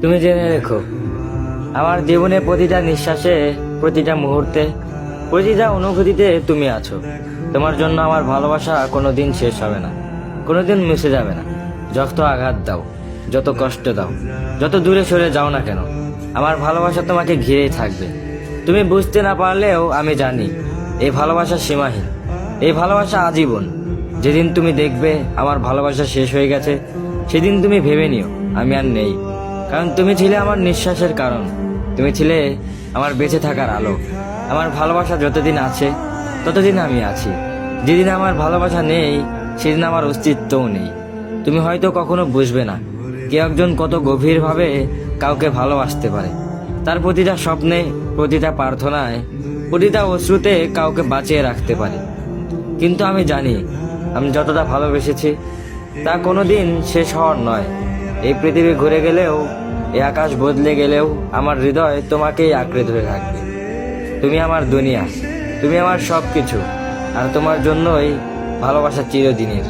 তুমি জেনে রেখো, আমার জীবনে প্রতিটা নিঃশ্বাসে, প্রতিটা মুহূর্তে, প্রতিটা অনুভূতিতে তুমি আছো। তোমার জন্য আমার ভালোবাসা কোনোদিন শেষ হবে না, কোনোদিন মুছে যাবে না। যত আঘাত দাও, যত কষ্ট দাও, যত দূরে সরে যাও না কেন, আমার ভালোবাসা তোমাকে ঘিরেই থাকবে। তুমি বুঝতে না পারলেও আমি জানি এই ভালোবাসা সীমাহীন, এই ভালোবাসা আজীবন। যেদিন তুমি দেখবে আমার ভালোবাসা শেষ হয়ে গেছে, সেদিন তুমি ভেবে নিও আমি আর নেই। কারণ তুমি ছিলে আমার নিঃশ্বাসের কারণ, তুমি ছিলে আমার বেঁচে থাকার আলো। আমার ভালোবাসা যতদিন আছে ততদিন আমি আছি। যেদিন আমার ভালোবাসা নেই, সেদিন আমার অস্তিত্বও নেই। তুমি হয়তো কখনো বুঝবে না কে একজন কত গভীরভাবে কাউকে ভালোবাসতে পারে। তার প্রতিটা স্বপ্নে, প্রতিটা প্রার্থনায়, প্রতিটা অশ্রুতে কাউকে বাঁচিয়ে রাখতে পারে। কিন্তু আমি জানি, আমি যতটা ভালোবেসেছি তা কোনোদিন শেষ হওয়ার নয়। এই পৃথিবী ঘুরে গেলেও, এই আকাশ বদলে গেলেও, আমার হৃদয় তোমাকেই আঁকড়ে ধরে রাখবে। তুমি আমার দুনিয়া, তুমি আমার সব কিছু, আর তোমার জন্যই ভালোবাসা চিরদিনের।